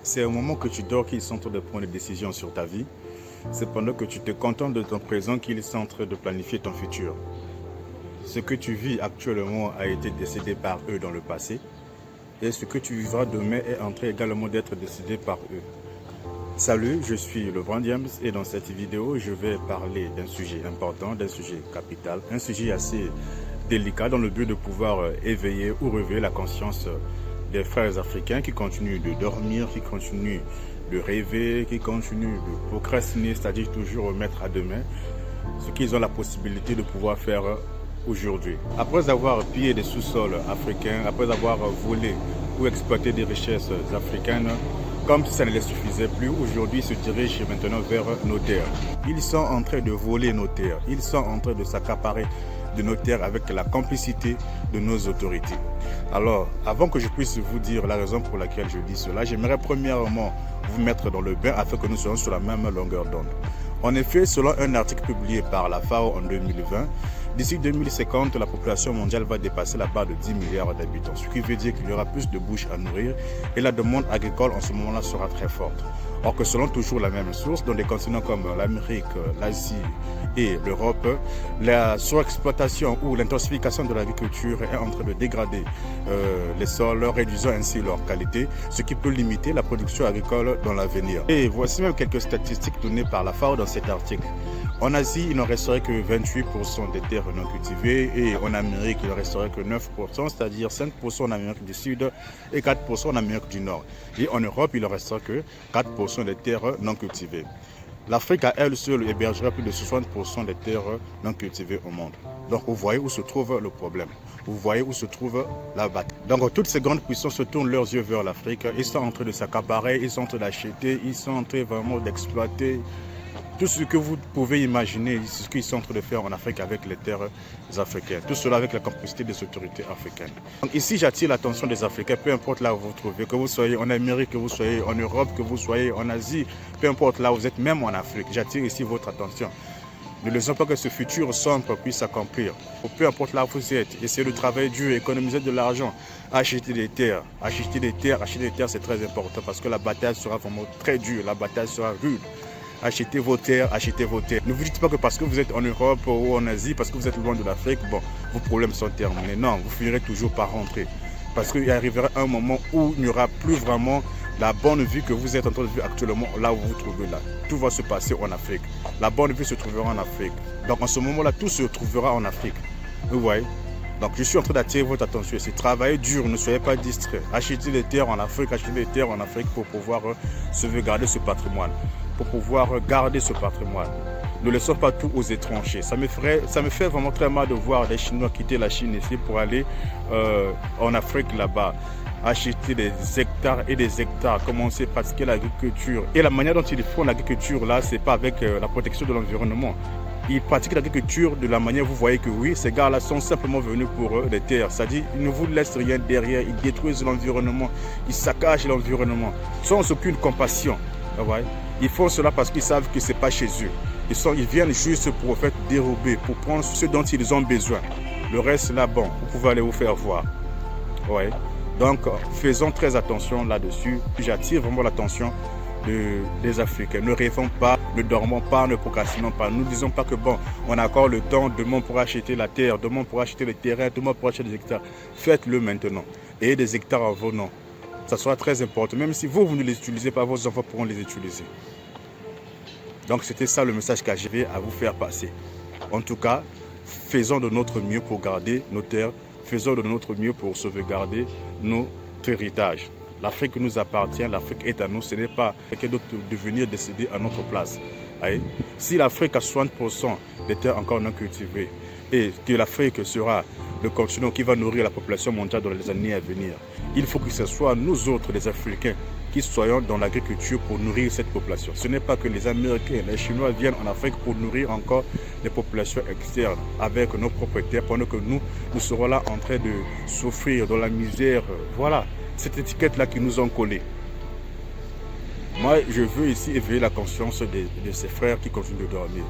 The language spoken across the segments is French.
C'est au moment que tu dors qu'ils sont en train de prendre des décisions sur ta vie. C'est pendant que tu te contentes de ton présent qu'ils sont en train de planifier ton futur. Ce que tu vis actuellement a été décidé par eux dans le passé. Et ce que tu vivras demain est en train également d'être décidé par eux. Salut, je suis LeBron James et dans cette vidéo, je vais parler d'un sujet important, d'un sujet capital, un sujet assez délicat dans le but de pouvoir éveiller ou réveiller la conscience des frères africains qui continuent de dormir, qui continuent de rêver, qui continuent de procrastiner, c'est-à-dire toujours remettre à demain ce qu'ils ont la possibilité de pouvoir faire aujourd'hui. Après avoir pillé des sous-sols africains, après avoir volé ou exploité des richesses africaines, comme si ça ne les suffisait plus, aujourd'hui ils se dirigent maintenant vers nos terres. Ils sont en train de voler nos terres, ils sont en train de s'accaparer de nos terres avec la complicité de nos autorités. Alors, avant que je puisse vous dire la raison pour laquelle je dis cela, j'aimerais premièrement vous mettre dans le bain afin que nous soyons sur la même longueur d'onde. En effet, selon un article publié par la FAO en 2020, d'ici 2050, la population mondiale va dépasser la barre de 10 milliards d'habitants, ce qui veut dire qu'il y aura plus de bouches à nourrir et la demande agricole en ce moment-là sera très forte. Or que selon toujours la même source, dans des continents comme l'Amérique, l'Asie et l'Europe, la surexploitation ou l'intensification de l'agriculture est en train de dégrader les sols, réduisant ainsi leur qualité, ce qui peut limiter la production agricole dans l'avenir. Et voici même quelques statistiques données par la FAO dans cet article. En Asie, il n'en resterait que 28% des terres non cultivées et en Amérique, il n'en resterait que 9%, c'est-à-dire 5% en Amérique du Sud et 4% en Amérique du Nord. Et en Europe, il n'en resterait que 4% des terres non cultivées. L'Afrique à elle seule hébergerait plus de 60% des terres non cultivées au monde. Donc vous voyez où se trouve le problème. Vous voyez où se trouve la bataille. Donc toutes ces grandes puissances se tournent leurs yeux vers l'Afrique. Ils sont en train de s'accaparer, ils sont en train d'acheter, ils sont en train vraiment d'exploiter tout ce que vous pouvez imaginer, c'est ce qu'ils sont en train de faire en Afrique avec les terres africaines. Tout cela avec la complicité des autorités africaines. Donc ici, j'attire l'attention des Africains, peu importe là où vous vous trouvez, que vous soyez en Amérique, que vous soyez en Europe, que vous soyez en Asie, peu importe là où vous êtes, même en Afrique. J'attire ici votre attention. Ne laissons pas que ce futur sombre puisse s'accomplir. Peu importe là où vous êtes, essayez de travailler dur, économiser de l'argent, acheter des terres. Acheter des terres, c'est très important parce que la bataille sera vraiment très dure, la bataille sera rude. Achetez vos terres, achetez vos terres. Ne vous dites pas que parce que vous êtes en Europe ou en Asie, parce que vous êtes loin de l'Afrique, bon, vos problèmes sont terminés. Non, vous finirez toujours par rentrer. Parce qu'il arrivera un moment où il n'y aura plus vraiment la bonne vie que vous êtes en train de vivre actuellement là où vous vous trouvez là. Tout va se passer en Afrique. La bonne vie se trouvera en Afrique. Donc en ce moment-là, tout se trouvera en Afrique. Vous voyez? Donc je suis en train d'attirer votre attention ici. Travaillez dur, ne soyez pas distraits. Achetez des terres en Afrique, achetez des terres en Afrique pour pouvoir sauvegarder ce patrimoine, pour pouvoir garder ce patrimoine. Ne laissons pas tout aux étrangers. Ça me fait vraiment très mal de voir des Chinois quitter la Chine ici pour aller en Afrique là-bas, acheter des hectares et des hectares, commencer à pratiquer l'agriculture. Et la manière dont ils font l'agriculture là, c'est pas avec la protection de l'environnement. Ils pratiquent l'agriculture de la manière, vous voyez que oui, ces gars-là sont simplement venus pour des terres. C'est-à-dire, ils ne vous laissent rien derrière, ils détruisent l'environnement, ils saccagent l'environnement, sans aucune compassion. Ouais. Ils font cela parce qu'ils savent que ce n'est pas chez eux. Ils viennent juste pour en fait dérober, pour prendre ce dont ils ont besoin. Le reste là, bon, vous pouvez aller vous faire voir. Ouais. Donc, faisons très attention là-dessus. J'attire vraiment l'attention des Africains. Ne rêvons pas, ne dormons pas, ne procrastinons pas. Nous ne disons pas que bon, on a encore le temps, demain pour acheter la terre, demain pour acheter les terrains, demain pour acheter des hectares. Faites-le maintenant. Ayez des hectares en vos noms. Ça sera très important. Même si vous ne les utilisez pas, vos enfants pourront les utiliser. Donc c'était ça le message que j'avais à vous faire passer. En tout cas, faisons de notre mieux pour garder nos terres, faisons de notre mieux pour sauvegarder notre héritage. L'Afrique nous appartient, l'Afrique est à nous, ce n'est pas quelqu'un d'autre de venir décider à notre place. Si l'Afrique a 60% des terres encore non cultivées et que l'Afrique sera le continent qui va nourrir la population mondiale dans les années à venir, il faut que ce soit nous autres, les Africains, qui soyons dans l'agriculture pour nourrir cette population. Ce n'est pas que les Américains, les Chinois viennent en Afrique pour nourrir encore les populations externes avec nos propres terres, pendant que nous serons là en train de souffrir dans la misère. Voilà, cette étiquette-là qui nous ont collé. Moi, je veux ici éveiller la conscience de ces frères qui continuent de dormir.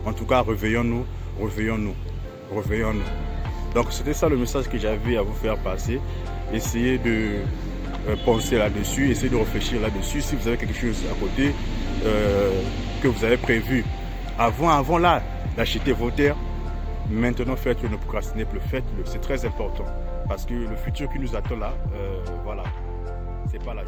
En tout cas, réveillons-nous, réveillons-nous, réveillons-nous. Donc, c'était ça le message que j'avais à vous faire passer. Essayez de pensez là-dessus, essayez de réfléchir là-dessus. Si vous avez quelque chose à côté que vous avez prévu avant là d'acheter vos terres, maintenant faites-le, ne procrastinez plus, faites-le. C'est très important parce que le futur qui nous attend là, voilà, c'est pas là.